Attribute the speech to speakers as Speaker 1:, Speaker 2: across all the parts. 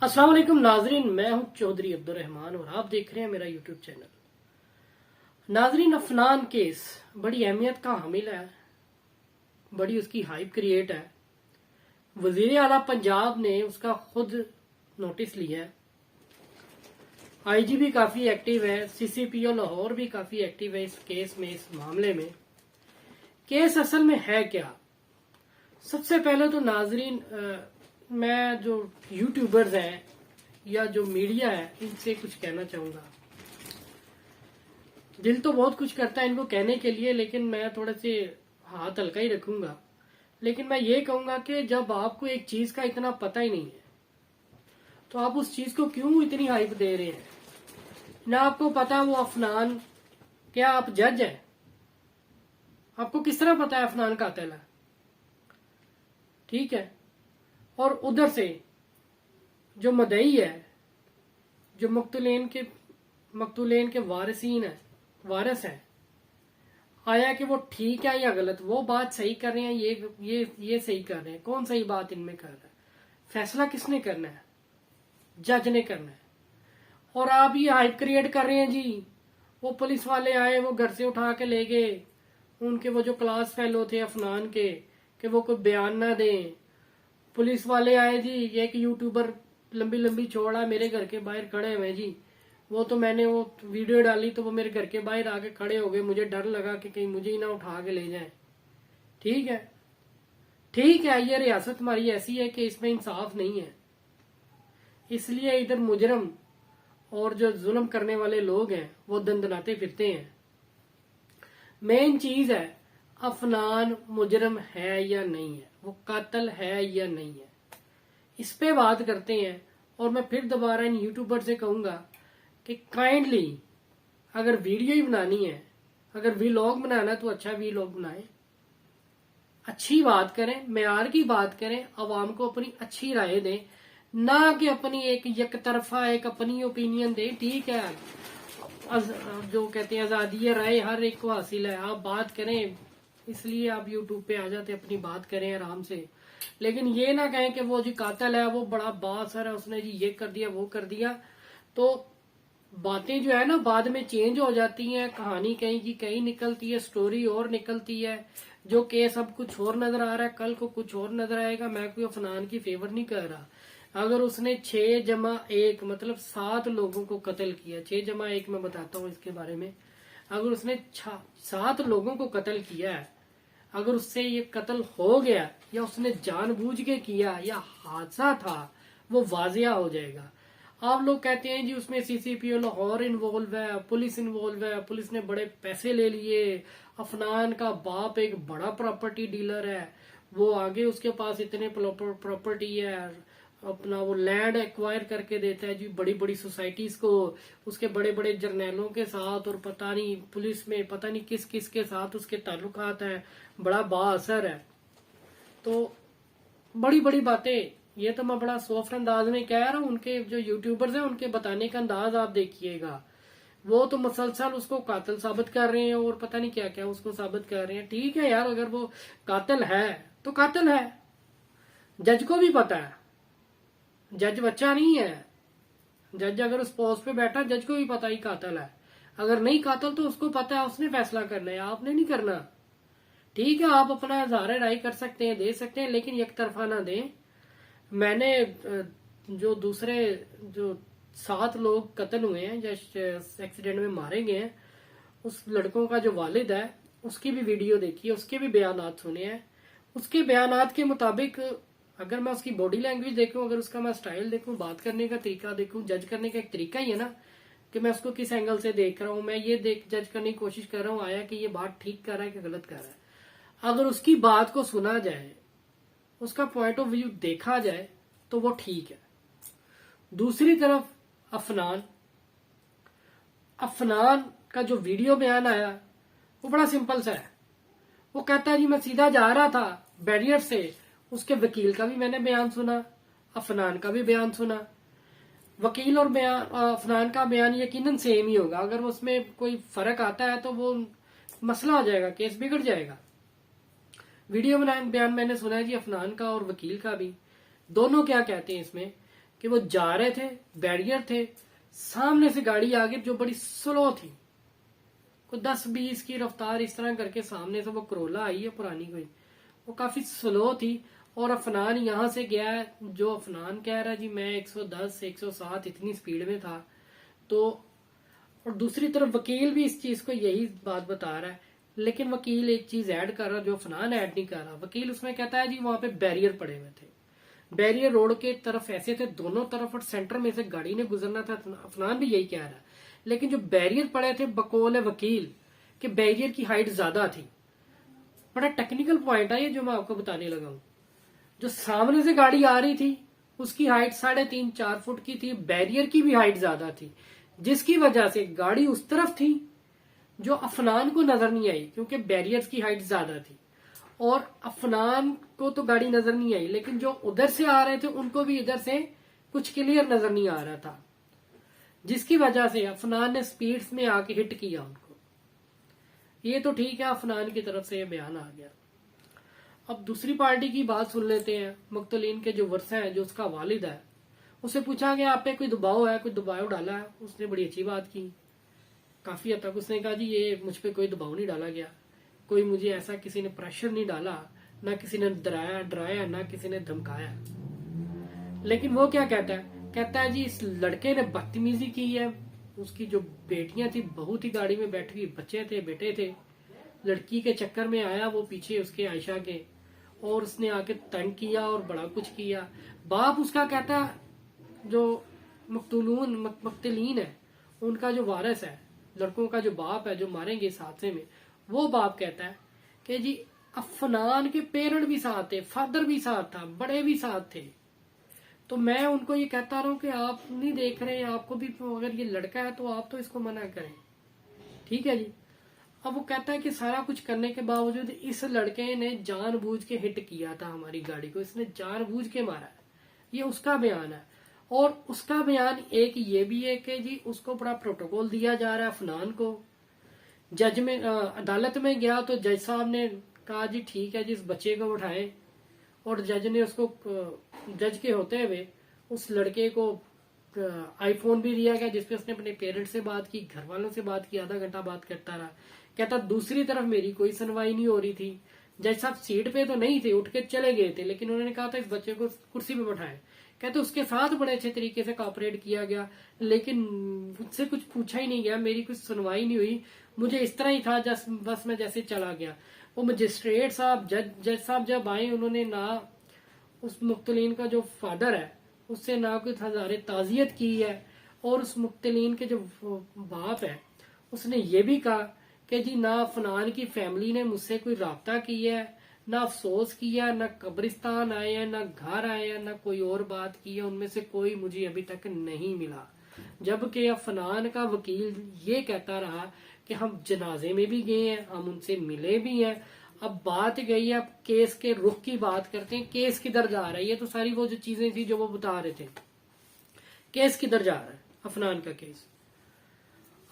Speaker 1: अस्सलाम वालेकुम नाजरीन, मैं हूं चौधरी अब्दुल रहमान और आप देख रहे हैं मेरा यूट्यूब चैनल। नाजरीन, अफनान केस बड़ी अहमियत का हामिल है, बड़ी उसकी हाइप क्रिएट है। वजीर आला पंजाब ने उसका खुद नोटिस लिया है, आईजीपी काफी एक्टिव है, सीसीपीओ लाहौर भी काफी एक्टिव है इस केस में, इस मामले में। केस असल में है क्या? सबसे पहले तो नाजरीन, मैं जो यूट्यूबर्स हैं या जो मीडिया है इनसे कुछ कहना चाहूंगा। दिल तो बहुत कुछ करता है इनको कहने के लिए, लेकिन मैं थोड़े से हाथ हल्का ही रखूंगा। लेकिन मैं ये कहूंगा कि जब आपको एक चीज का इतना पता ही नहीं है तो आप उस चीज को क्यों इतनी हाइप दे रहे हैं? ना आपको पता वो अफनान, क्या आप जज हैं? आपको किस तरह पता है अफनान कातिल है? ठीक है। और उधर से जो मदई है, जो मकतूलेन के वारिसीन है, वारिस है, आया कि वो ठीक है या गलत, वो बात सही कर रहे हैं, ये सही कर रहे हैं, कौन सही बात इनमें कर रहा है? फैसला किसने करना है? जज ने करना है। और आप ये हाइप क्रिएट कर रहे हैं जी। वो पुलिस वाले आए, वो घर से उठा के ले गए उनके वो जो क्लास फेलो थे अफनान के, कि वो कोई बयान ना दें। पुलिस वाले आए जी, एक यूट्यूबर लंबी लंबी चौड़ा मेरे घर के बाहर खड़े हुए जी। वो तो मैंने वो वीडियो डाली तो वो मेरे घर के बाहर आके खड़े हो गए, मुझे डर लगा कि कहीं मुझे ही ना उठा के ले जाए। ठीक है, ठीक है, ये रियासत हमारी ऐसी है कि इसमें इंसाफ नहीं है, इसलिए इधर मुजरम और जो जुल्म करने वाले लोग हैं वो दंदनाते फिरते हैं। मेन चीज है अफनान मुजरम है या नहीं है, वो कातिल है या नहीं है, इस पे बात करते हैं। और मैं फिर दोबारा इन यूट्यूबर से कहूंगा कि काइंडली अगर वीडियो ही बनानी है, अगर वीलॉग बनाना है तो अच्छा वीलॉग बनाएं, अच्छी बात करें, मेयार की बात करें, अवाम को अपनी अच्छी राय दें, ना कि अपनी एक तरफा एक अपनी ओपिनियन दें। ठीक है, जो कहते हैं आजादी राय हर एक को हासिल है, आप बात करें, इसलिए आप यूट्यूब पे आ जाते, अपनी बात करें आराम से। लेकिन ये ना कहें कि वो जी कातिल है, वो बड़ा बासर है, उसने जी ये कर दिया वो कर दिया। तो बातें जो है ना बाद में चेंज हो जाती हैं, कहानी कहीं की कहीं निकलती है, स्टोरी और निकलती है। जो केस अब कुछ और नजर आ रहा है, कल को कुछ और नजर आएगा। मैं कोई अफनान की फेवर नहीं कर रहा। अगर उसने 6+1 मतलब 7 लोगों को कत्ल किया, 6+1 मैं बताता हूँ इसके बारे में। अगर उसने 7 लोगों को कत्ल किया है, अगर उससे ये कत्ल हो गया या उसने जानबूझ के किया या हादसा था, वो वाजिया हो जाएगा। आप लोग कहते हैं जी उसमें सीसीपीओ लाहौर इन्वॉल्व है, पुलिस इन्वॉल्व है, पुलिस ने बड़े पैसे ले लिए, अफनान का बाप एक बड़ा प्रॉपर्टी डीलर है, वो आगे उसके पास इतने प्रॉपर्टी है, अपना वो लैंड एक्वायर करके देता है जी बड़ी बड़ी सोसाइटीज को, उसके बड़े बड़े जर्नैलों के साथ, और पता नहीं पुलिस में पता नहीं किस किस के साथ उसके ताल्लुकात हैं, बड़ा बाअसर है। तो बड़ी बड़ी बातें, ये तो मैं बड़ा सॉफ्ट अंदाज में कह रहा हूँ। उनके जो यूट्यूबर्स हैं उनके बताने का अंदाज आप देखिएगा, वो तो मुसलसल उसको कातिल साबित कर रहे हैं और पता नहीं क्या क्या उसको साबित कर रहे हैं। ठीक है यार, अगर वो कातिल है तो कातिल है, जज को भी पता है, जज बच्चा नहीं है। जज अगर उस पोस्ट पे बैठा, जज को भी पता ही कातिल है। अगर नहीं कातिल तो उसको पता है, उसने फैसला करना है, आपने नहीं करना। ठीक है, आप अपना इज़हार राय कर सकते हैं, दे सकते हैं, लेकिन एक तरफा ना दें। मैंने जो दूसरे जो 7 लोग कत्ल हुए हैं, जो एक्सीडेंट में मारे गए हैं, उस लड़कों का जो वालिद है उसकी भी वीडियो देखी है, उसके भी बयानात सुने हैं। उसके बयानात के मुताबिक अगर मैं उसकी बॉडी लैंग्वेज देखूं, अगर उसका मैं स्टाइल देखूं, बात करने का तरीका देखूं, जज करने का एक तरीका ही है ना कि मैं उसको किस एंगल से देख रहा हूं, मैं ये जज करने की कोशिश कर रहा हूं आया कि ये बात ठीक कर रहा है कि गलत कर रहा है। अगर उसकी बात को सुना जाए, उसका पॉइंट ऑफ व्यू देखा जाए तो वो ठीक है। दूसरी तरफ अफनान का जो वीडियो बयान आया वो बड़ा सिंपल सा है। वो कहता है जी मैं सीधा जा रहा था बैरियर से, उसके वकील का भी मैंने बयान सुना, अफनान का भी बयान सुना। वकील और बयान अफनान का बयान यकीनन सेम ही होगा। अगर उसमें कोई फर्क आता है तो वो मसला हो जाएगा, केस बिगड़ जाएगा। वीडियो बयान मैंने सुना है जी अफनान का और वकील का भी। दोनों क्या कहते हैं इसमें कि वो जा रहे थे, बैरियर थे, सामने से गाड़ी आ गई जो बड़ी स्लो थी, कोई 10-20 की रफ्तार इस तरह करके सामने से वो करोला आई है पुरानी कोई, वो काफी स्लो थी। और अफनान यहां से गया है, जो अफनान कह रहा है जी मैं 110 107 इतनी स्पीड में था। तो और दूसरी तरफ वकील भी इस चीज को यही बात बता रहा है, लेकिन वकील एक चीज ऐड कर रहा जो अफनान ऐड नहीं कर रहा। वकील उसमें कहता है जी वहां पे बैरियर पड़े हुए थे, बैरियर रोड के तरफ ऐसे थे दोनों तरफ, और सेंटर में से गाड़ी ने गुजरना था। अफनान भी यही कह रहा है, लेकिन जो बैरियर पड़े थे बकौल वकील के बैरियर की हाइट ज्यादा थी। बड़ा टेक्निकल पॉइंट है ये जो मैं आपको बताने लगा हूं। जो सामने से गाड़ी आ रही थी उसकी हाइट 3.5-4 फुट की थी, बैरियर की भी हाइट ज्यादा थी, जिसकी वजह से गाड़ी उस तरफ थी जो अफनान को नजर नहीं आई, क्योंकि बैरियर्स की हाइट ज्यादा थी। और अफनान को तो गाड़ी नजर नहीं आई, लेकिन जो उधर से आ रहे थे उनको भी इधर से कुछ क्लियर नजर नहीं आ रहा था, जिसकी वजह से अफनान ने स्पीड्स में आके हिट किया उनको। ये तो ठीक है, अफनान की तरफ से ये बयान आ गया। अब दूसरी पार्टी की बात सुन लेते हैं। मुक्तलीन के जो वर्षा है, जो उसका वालिद है, उससे पूछा गया आप पे कोई दबाव है, कोई दबाव डाला है? उसने बड़ी अच्छी बात की, काफी हद तक उसने कहा जी ये मुझ पे कोई दबाव नहीं डाला गया, कोई मुझे ऐसा किसी ने प्रेशर नहीं डाला, ना किसी ने डराया ना किसी ने धमकाया। लेकिन वो क्या कहता है जी इस लड़के ने बदतमीजी की है, उसकी जो बेटियां थी बहू थी गाड़ी में बैठी हुई, बच्चे थे, बेटे थे, लड़की के चक्कर में आया वो पीछे उसके आयशा के, और उसने आके तंग किया और बड़ा कुछ किया। बाप उसका कहता है, जो मुक्तलीन है उनका जो वारिस है, लड़कों का जो बाप है जो मारेंगे इस हादसे में, वो बाप कहता है कि जी अफनान के पेरेंट भी साथ थे, फादर भी साथ था, बड़े भी साथ थे। तो मैं उनको ये कहता रहा हूं कि आप नहीं देख रहे, आपको भी अगर ये लड़का है तो आप तो इसको मना करें, ठीक है जी। अब वो कहता है कि सारा कुछ करने के बावजूद इस लड़के ने जानबूझ के हिट किया था हमारी गाड़ी को, इसने जानबूझ के मारा है, ये उसका बयान है। और उसका बयान एक ये भी है कि जी उसको बड़ा प्रोटोकॉल दिया जा रहा है अफनान को। जज में अदालत में गया तो जज साहब ने कहा जी ठीक है जी इस बच्चे को उठाएं, और जज ने उसको जज के होते हुए उस लड़के को आईफोन भी दिया गया, जिसपे उसने अपने पेरेंट्स से बात की, घर वालों से बात की, आधा घंटा बात करता रहा। कहता दूसरी तरफ मेरी कोई सुनवाई नहीं हो रही थी, जज साहब सीट पे तो नहीं थे, उठ के चले गए थे, लेकिन उन्होंने कहा था इस बच्चे को कुर्सी पे बैठाएं। कहते उसके साथ बड़े अच्छे तरीके से कॉपरेट किया गया, लेकिन मुझसे कुछ पूछा ही नहीं गया, मेरी कुछ सुनवाई नहीं हुई, मुझे इस तरह ही था बस मैं जैसे चला गया। वो मजिस्ट्रेट साहब जज साहब जब आए, उन्होंने ना उस मुक्तलीन का जो फादर है उससे ना कोई हजारे ताजियत की है, और उस मुक्तलीन के जो बाप है उसने ये भी कहा कि जी ना अफनान की फैमिली ने मुझसे कोई राब्ता किया है, ना अफसोस किया, ना कब्रिस्तान आए हैं, ना घर आए हैं, ना कोई और बात की है, उनमें से कोई मुझे अभी तक नहीं मिला। जबकि अफनान का वकील ये कहता रहा कि हम जनाजे में भी गए हैं, हम उनसे मिले भी हैं। अब बात गई है, अब केस के रुख की बात करते हैं, केस किधर जा रहा है। ये तो सारी वो जो चीजें थी जो वो बता रहे थे, केस किधर जा रहा है। अफनान का केस,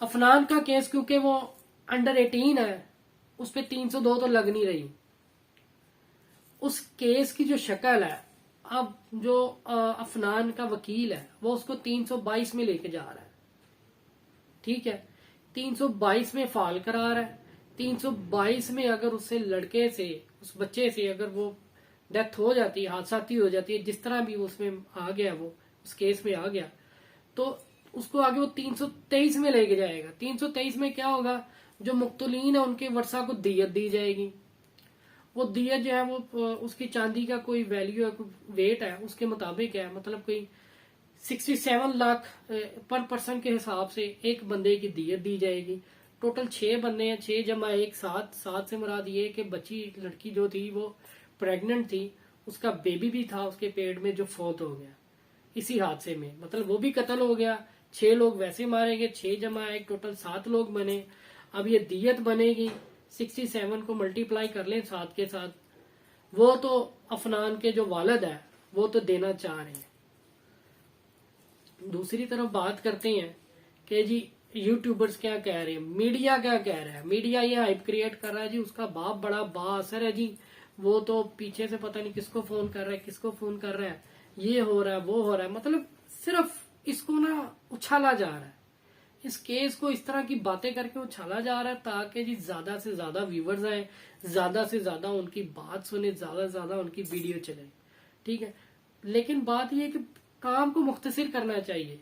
Speaker 1: अफनान का केस क्योंकि वो अंडर 18 है, उस पर 302 तो लग नहीं रही। उस केस की जो शक्ल है, अब जो अफनान का वकील है वो उसको 322 में लेके जा रहा है, ठीक है। 322 में फाल करार है, 322 में अगर उससे लड़के से, उस बच्चे से अगर वो डेथ हो जाती है, हादसाती हो जाती है, जिस तरह भी उसमें आ गया, वो उस केस में आ गया, तो उसको आगे वो 323 में लेके जाएगा। 323 में क्या होगा, जो मुक्तलीन है उनके वर्षा को दियत दी जाएगी। वो दियत जो है वो उसकी चांदी का कोई वैल्यू है, कोई वेट है, उसके मुताबिक है, मतलब कोई 67 लाख पर पर्सन के हिसाब से एक बंदे की दियत दी जाएगी। टोटल 6 बंदे हैं, 6 जमा 1 7, 7 से मुराद ये कि बच्ची लड़की जो थी वो प्रेग्नेंट थी, उसका बेबी भी था उसके पेट में जो फौत हो गया इसी हादसे में, मतलब वो भी कत्ल हो गया। 6 लोग वैसे मारे गए, 6 जमा 1 टोटल 7 लोग बने। अब ये दियत बनेगी, 67 को मल्टीप्लाई कर लें 7 के साथ, वो तो अफनान के जो वालिद है वो तो देना चाह रहे हैं। दूसरी तरफ बात करते हैं कि जी यूट्यूबर्स क्या कह रहे हैं, मीडिया क्या कह रहा है। मीडिया ये हाइप क्रिएट कर रहा है जी उसका बाप बड़ा बाअसर है जी, वो तो पीछे से पता नहीं किसको फोन कर रहा है, किसको फोन कर रहा है, ये हो रहा है वो हो रहा है। मतलब सिर्फ इसको ना उछाला जा रहा है, इस केस को इस तरह की बातें करके उछाला जा रहा है ताकि जी ज्यादा से ज्यादा व्यूवर्स आए, ज्यादा से ज्यादा उनकी बात सुने, ज्यादा से ज्यादा उनकी वीडियो चले। ठीक है, लेकिन बात यह कि काम को मुख्तसर करना चाहिए,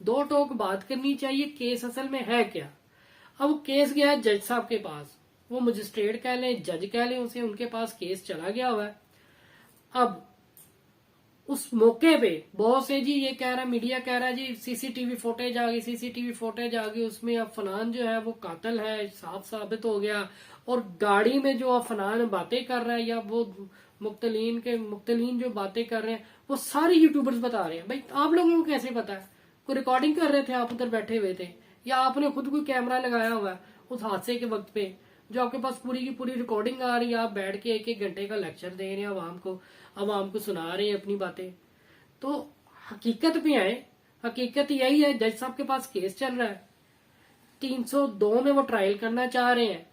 Speaker 1: दो टोक बात करनी चाहिए, केस असल में है क्या। अब वो केस गया है जज साहब के पास, वो मजिस्ट्रेट कह लें, जज कह लें, उसे उनके पास केस चला गया हुआ है। अब उस मौके पे बहुत से जी ये कह रहा है, मीडिया कह रहा है जी सीसीटीवी फुटेज आ गई, सीसीटीवी फुटेज आ गई, उसमें अफनान जो है वो कातिल है, साफ साबित हो गया। और गाड़ी में जो अफनान बातें कर रहा है या वो मुख्तलीन जो बातें कर रहे हैं वो सारे यूट्यूबर्स बता रहे हैं। भाई आप लोगों को कैसे पता है? कोई रिकॉर्डिंग कर रहे थे, आप उधर बैठे हुए थे, या आपने खुद कोई कैमरा लगाया हुआ है उस हादसे के वक्त पे जो आपके पास पूरी की पूरी रिकॉर्डिंग आ रही है, आप बैठ के एक एक घंटे का लेक्चर दे रहे हैं आवाम को सुना रहे हैं अपनी बातें। तो हकीकत पे आए, हकीकत यही है, जज साहब के पास केस चल रहा है, 302 में वो ट्रायल करना चाह रहे हैं,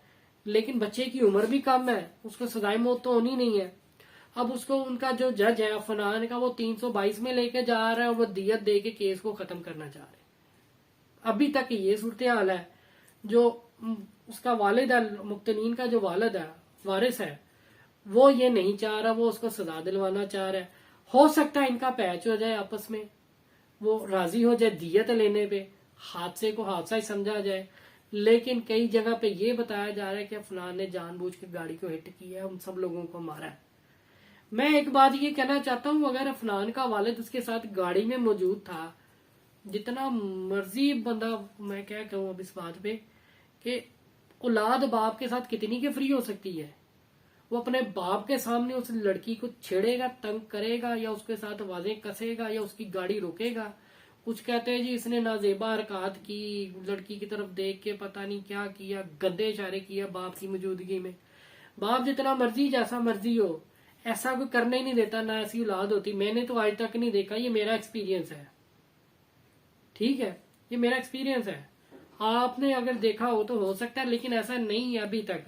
Speaker 1: लेकिन बच्चे की उम्र भी कम है, उसको सजाए मौत तो होनी नहीं है। अब उसको उनका जो जज है अफनान का वो 322 में लेके जा रहा है और वो दियत दे के केस को खत्म करना चाह रहे हैं। अभी तक ये सूरत हाल है। जो उसका वालिद है, मुख्तलीन का जो वालिद है, वारिस है, वो ये नहीं चाह रहा, वो उसको सजा दिलवाना चाह रहा है। हो सकता है इनका पैच हो जाए आपस में, वो राजी हो जाए दियत लेने पे, हादसे को हादसा ही समझा जाए। लेकिन कई जगह पे ये बताया जा रहा है कि अफनान ने जानबूझ के गाड़ी को हिट किया है, उन सब लोगों को मारा है। मैं एक बात ये कहना चाहता हूँ, अगर अफनान का वालिद उसके साथ गाड़ी में मौजूद था, जितना मर्जी बंदा, मैं क्या कहूँ अब इस बात पे कि औलाद बाप के साथ कितनी के फ्री हो सकती है। वो अपने बाप के सामने उस लड़की को छेड़ेगा, तंग करेगा, या उसके साथ आवाजें कसेगा, या उसकी गाड़ी रोकेगा। कुछ कहते हैं जी इसने नाजेबा हरकत की, लड़की की तरफ देख के पता नहीं क्या किया, गंदे इशारे किया बाप की मौजूदगी में। बाप जितना मर्जी जैसा मर्जी हो ऐसा कोई करने ही नहीं देता, ना ऐसी औलाद होती। मैंने तो आज तक नहीं देखा, ये मेरा एक्सपीरियंस है। ठीक है, ये मेरा एक्सपीरियंस है। आपने अगर देखा हो तो हो सकता है, लेकिन ऐसा नहीं है अभी तक।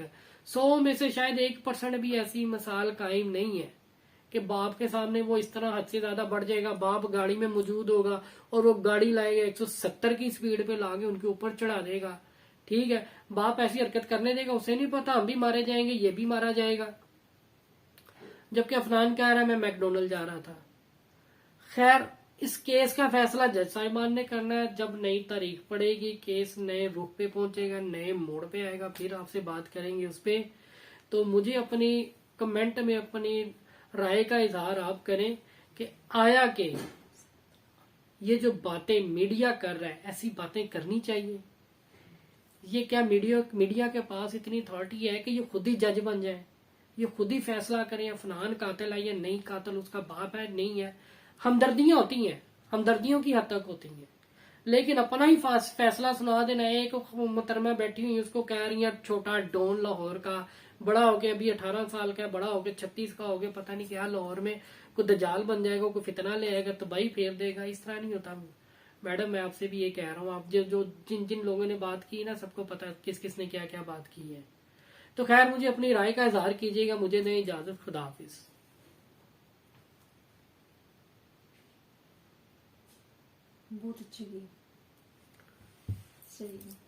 Speaker 1: 100 में से शायद 1% भी ऐसी मिसाल कायम नहीं है कि बाप के सामने वो इस तरह हद से ज्यादा बढ़ जाएगा। बाप गाड़ी में मौजूद होगा और वो गाड़ी लाएगा 170 की स्पीड पे लाके उनके ऊपर चढ़ा देगा। ठीक है, बाप ऐसी हरकत करने देगा? उसे नहीं पता हम भी मारे जाएंगे, ये भी मारा जाएगा। जबकि अफनान कह रहा है मैं मैकडोनल्ड जा रहा था। खैर, इस केस का फैसला जज साहिबान ने करना है। जब नई तारीख पड़ेगी, केस नए रुख पे पहुंचेगा, नए मोड़ पे आएगा, फिर आपसे बात करेंगे उस पे। तो मुझे अपनी कमेंट में अपनी राय का इजहार आप करें कि आया कि ये जो बातें मीडिया कर रहा है, ऐसी बातें करनी चाहिए? ये क्या मीडिया के पास इतनी अथॉरिटी है कि ये खुद ही जज बन जाए, ये खुद ही फैसला करें अफनान कातिल है या नहीं कातिल, उसका बाप है नहीं है? हमदर्दियां होती हैं, हमदर्दियों की हद तक होती हैं, लेकिन अपना ही फैसला सुना देना। एक मुहतरमा बैठी हुई उसको कह रही है छोटा डॉन लाहौर का, बड़ा हो गया अभी 18 साल का, बड़ा हो गया 36 का हो गया, पता नहीं क्या लाहौर में कोई दजाल बन जाएगा, कोई फितना ले आएगा, तबाही फेर देगा। इस तरह नहीं होता मैडम। मैं आपसे भी ये कह रहा हूँ, आप जो जिन जिन लोगों ने बात की ना, सबको पता है किस किस ने क्या क्या बात की है। तो खैर, मुझे अपनी राय का इजहार कीजिएगा। मुझे दें इजाजत। खुदा हाफिज।
Speaker 2: बहुत अच्छी थी, सही है।